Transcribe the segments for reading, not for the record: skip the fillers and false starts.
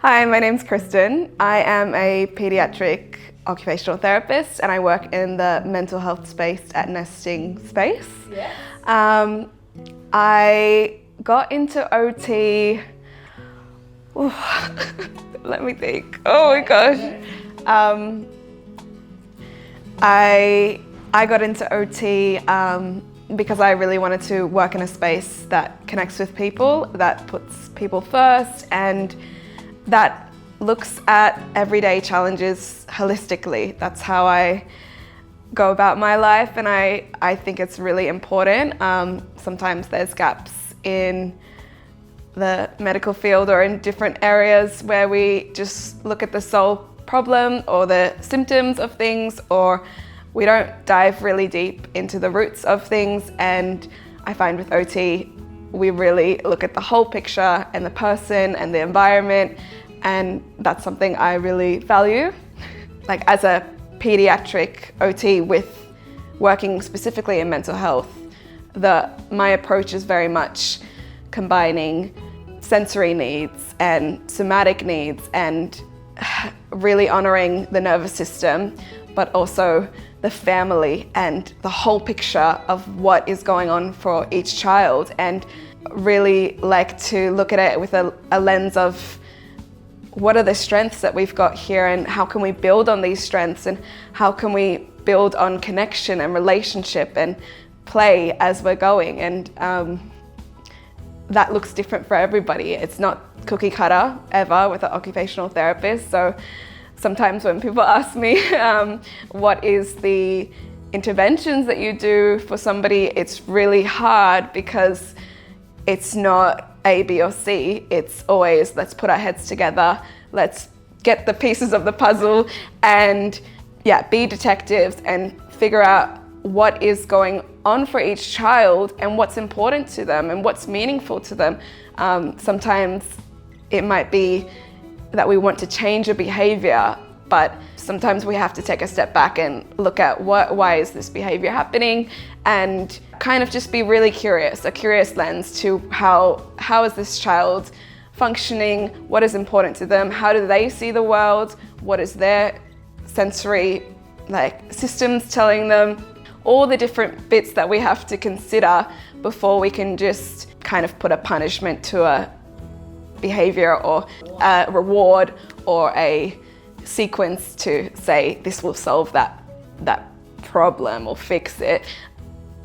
Hi, my name's Kristen. I am a pediatric occupational therapist and I work in the mental health space at Nesting Space. Yes. I got into OT, let me think, oh my gosh. I got into OT because I really wanted to work in a space that connects with people, that puts people first, and that looks at everyday challenges holistically. That's how I go about my life, and I think it's really important. Sometimes there's gaps in the medical field or in different areas where we just look at the sole problem or the symptoms of things, or we don't dive really deep into the roots of things. And I find with OT, we really look at the whole picture and the person and the environment, and that's something I really value. Like as a pediatric OT with working specifically in mental health, my approach is very much combining sensory needs and somatic needs and really honoring the nervous system, but also the family and the whole picture of what is going on for each child, and really like to look at it with a lens of what are the strengths that we've got here and how can we build on these strengths, and how can we build on connection and relationship and play as we're going. And that looks different for everybody. It's not cookie cutter ever with an occupational therapist. So sometimes when people ask me what is the interventions that you do for somebody, it's really hard because it's not A, B, or C. It's always, let's put our heads together, let's get the pieces of the puzzle and be detectives and figure out what is going on for each child and what's important to them and what's meaningful to them. Sometimes it might be that we want to change a behavior, but sometimes we have to take a step back and look at why is this behavior happening, and kind of just be really curious, a curious lens to how is this child functioning, what is important to them, how do they see the world, what is their sensory systems telling them, all the different bits that we have to consider before we can just kind of put a punishment to a behavior or a reward or a sequence to say this will solve that problem or fix it.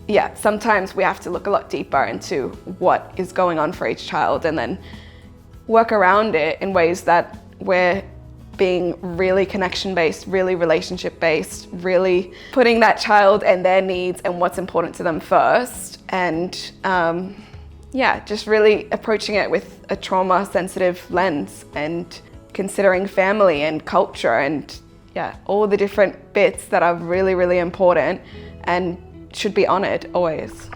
Yeah, sometimes we have to look a lot deeper into what is going on for each child and then work around it in ways that we're being really connection-based, really relationship-based, really putting that child and their needs and what's important to them first. And just really approaching it with a trauma-sensitive lens and considering family and culture and all the different bits that are really, really important and should be honored always.